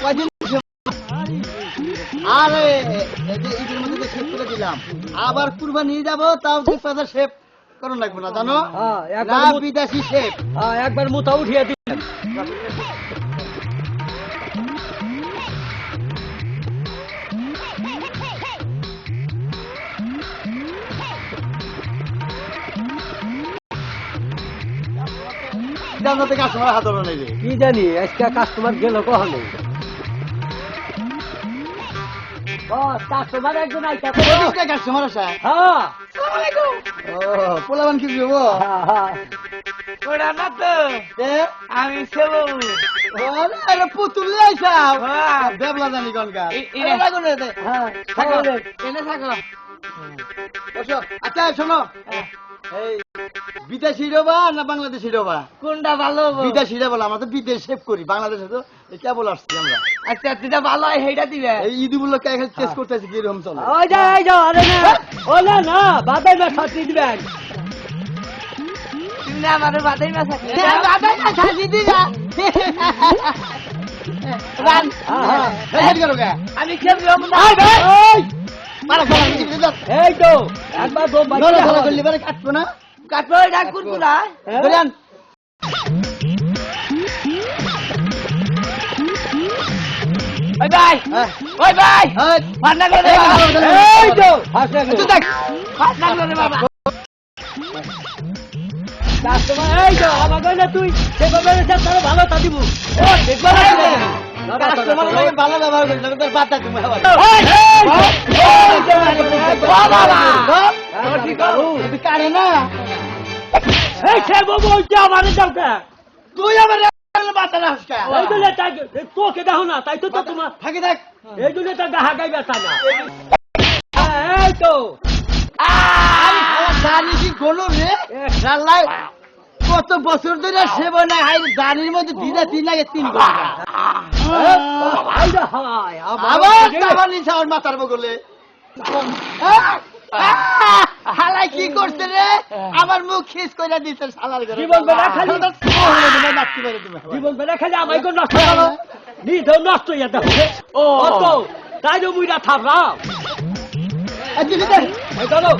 কয়দিন আরে ঈদের মধ্যে শেভ করে দিলাম, আবার কুরবানি যাবো, তাও 2,000 শেভ করুন লাগবে না জানো, বিদেশি শেভ একবার মুতা উঠিয়ে দিলেন। জানাতে কাস্টমার হাত ধরে নেবে, কি জানি আজকে কাস্টমার গেল কখনো। কাস্টমার একজন কাস্টমার আসা। হ্যাঁ ও পোলাবান কি দেবো ওরা না তো আমি সেব পুতুল আইসাম দেবলা জানি কনকার এনে থাকো। আচ্ছা শোনো, এই বিদেশি রোবা না বাংলাদেশি রোবা কোনটা ভালো? বিদেশি বলো, আমরা তো বিদেশ সেভ করি, বাংলাদেশে তো কেবল আসছি আমরা। আচ্ছা যেটা ভালো হয় সেইটা দিবে। এই ঈদুল চেস করতেছি কিরকম চলো। ওই যাও আরে না ও না না বাদাই মাছ ছাড়তে দিবেন। তুমি না আমাদের বাদাই মাছ আছে, বাদাই মাছ ছাড়তে দিলা আমি খেলবো এই তো একবার করলি পরে কাটবো না, কাটবো এটা করবো না। ওই ভাই ওই ভাই ফান্না করে দে। এই তো ফাঁস লাগলো রে বাবা। কাস্টমার এই তো আমাকে না তুই সেভাবে তার ভালো তা দিব। ও দেখবো না কাস্টমার ভালো ব্যবহার করি না, তোর বাচ্চা তুমি কারে না তুই আমার বাচ্চা রাস্তা তোকে দেখো না তাই তো তোমার থাকি থাক এই জন্য তার গাহা গাইবে তা না। এই তো দানি কি গলো রে রাল্লাই কত বছর ধরে সেবা না হাই দানির মধ্যে দিদা 3 লাগে 3 ঘন্টা আবার নিচে আমার মাথার বগলে হালাই কি করছে রে, আমার মুখ খিস করে দিতে শালার ঘরে। জীবন বেলা খালি জীবন বেলা খালি আমায় গো নষ্ট হলো নিজেও নষ্ট হয়ে যেতে হবে। ও তো তাই তো মুইরা থাকলাম। এই চলো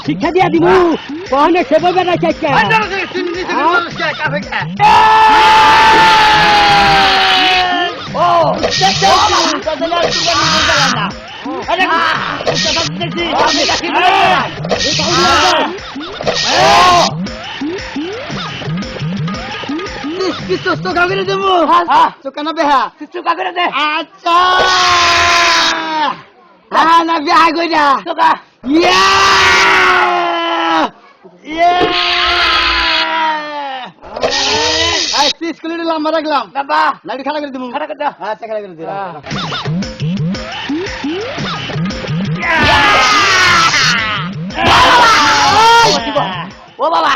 শিক্ষা দিয়া দিব কখনো সেবা বেড়া চাইছে। চোখা করে দেবো চোখা না বেহা চোখা করে দে। আচ্ছা হ্যাঁ না বেহা কইরা চোখা স্কুলে লম্বা রাখলাম বাবা নাকি খাড়া করে দেবো, খাড়া করে দাও। আচ্ছা খাড়া করে দিলাম। ও বাবা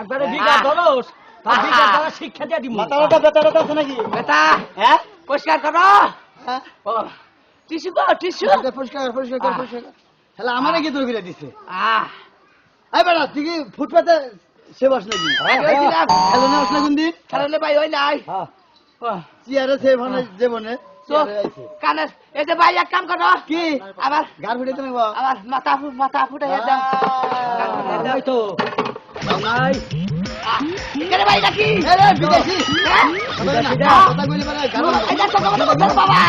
একবারে বিঘা ধরোস তার বিঘা দ্বারা শিক্ষা দিয়া দিব। মাথাটা বেতাটা আছে নাকি বেটা হ্যাঁ পরিষ্কার করো। হ্যাঁ ও বাবা টিস্যু কর টিস্যু। পরিষ্কার পরিষ্কার কর পরিষ্কার কর। তাহলে আমার কি তোর করে দিছে আহ এই বেটা তুই কি ফুটপাতে সেবাস নাকি খেলো না আসলে কোন দিন খেলালে ভাই ওই নাই চেয়ারে সেব হয় জীবনে কানে এই যে ভাই এক কাম করো কি আবার গার ফুটে তুমি আবার মাথা ফুটে দাও। এই তো নাই এখানে ভাই নাকি বিদেশি কথা বলি মানে এটা তো বাবা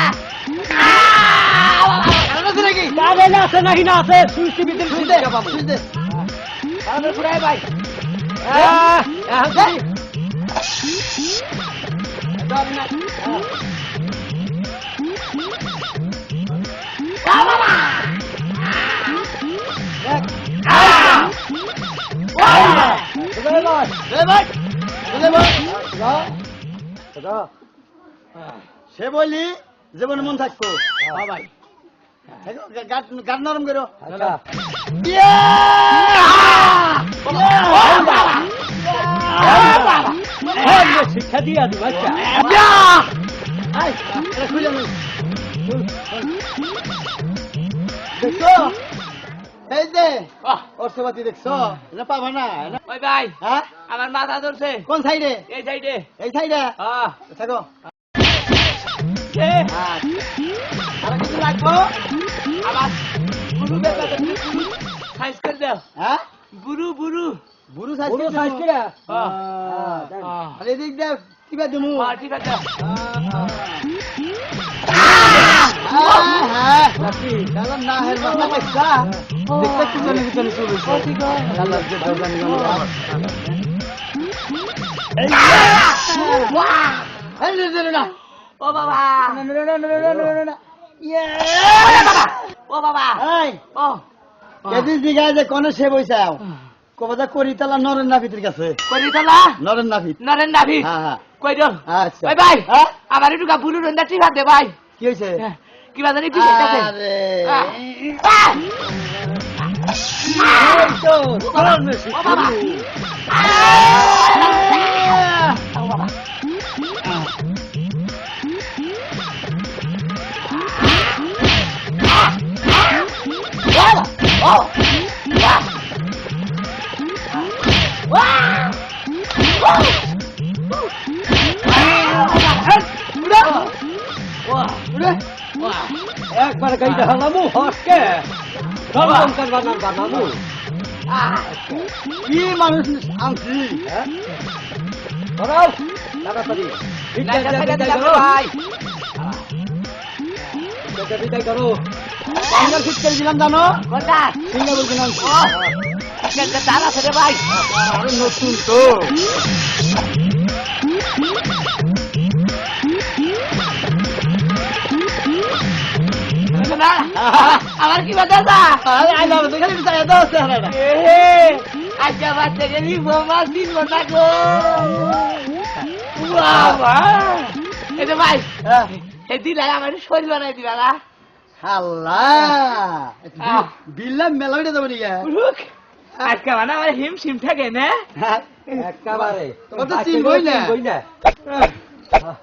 নাকি কারে না আছে নাকি না আছে সুইচি ভিতরে শুনতে পাবো। কানে ফুটাই ভাই সে বলি জীবনে মন থাকতো ভাই গাট নরম করো আচ্ছা শিক্ষা দিয়া দিব আচ্ছা খুলে দেখছো এই যে অর্থপাতি দেখছো এটা পাবা না ওই ভাই হ্যাঁ আমার মাথা ধরছে কোন সাইডে এই সাইডে এই সাইডে থাকো আর কিছু লাগবো আমার বুড়ু বেটা সাইজ করে দাও হ্যাঁ বুড়ু বুড়ু বুড়ু সাইজ পুরো সাইজ করে আর এদিক দিয়ে কিবা দিমু ঠিক আছে না হের মাথা দেখছা দেখতে পিছনে পিছনে চলেছে আল্লাহ যে দরজানি না ও বাবা ও বাবা এই ও কেজি দিঘায় যে কোনে সে বইছাও কবাদা করিতালা নরেন নাফিতের কাছে করিতলা নরেন নাফিত নরেন দাবি হ্যাঁ হ্যাঁ কই দাও আচ্ছা ওই ভাই হ্যাঁ আমার একটু বুলু রন্দা ঠিক আছে ভাই কি হইছে কি বাজারে পিছে আছে আরে এই তো কোন একবার গাইতে হালামু হসকে দমদম করবা না বানামু কি মানুষ আনছি ধরাও তাড়াতাড়ি বিদায় করো ভাই বিদায় করো বাংলার ফিটকে দিলাম জানো কোনটা সিঙ্গা বলছিলাম কেন তার আছে রে ভাই আরে নতুন তো না আমার কি বাধা দা আরে আই লাভ দেখালি তো এত আছে হারাটা আচ্ছা বাচ্চা গেলি বোমা দিন না গো বাবা এটা ভাই এই দিলাই আমার শরীর বানাই দিবা না আল্লাহ বিল্লা মেলাইটা দেবো নিয়ে আজকে মানে আমার হিম সিম থাকে না একেবারে তোমার তো চিনবই না।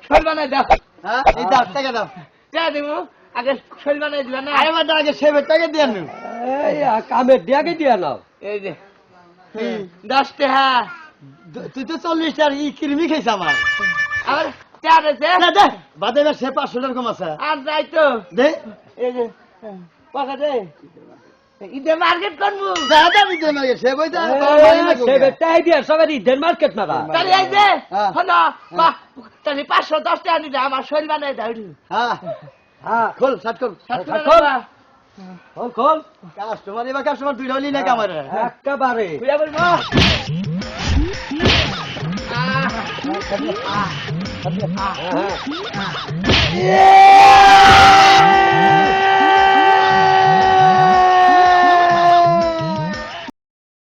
শরীর বানাই দাও হ্যাঁ এই দাও টাকা দাও যা দেবো আগে শরীর বানাই দিবা না আরে মাত্র আগে সেবের টাকা দিয়ে আনু এই কামের দিয়াকে দিয়া নাও এই যে 10 টাকা তুই তো 40 টাকার ই কিরমি খাইছ আমার আমার চার আছে দে দে বাদে এবার সে 500 টাকা কম আছে আর যাই তো দে এই যে পাকা দে ইদে মার্কেট করবো দাদা দিতে লাগে সে বইটা সে বেটাই দিয়া সবাই ঈদের মার্কেট মারা তাহলে এই যে হ্যাঁ। হলো তাহলে 510 টাকা দিতে আমার শরীর বানাই দাও হ্যাঁ হ্যাঁ খোল শার্ট খোল খোল খোল কাস্টমার এবার কাস্টমার দুইটা হলি না কামার একেবারে বুঝা বলবো হ্যাঁ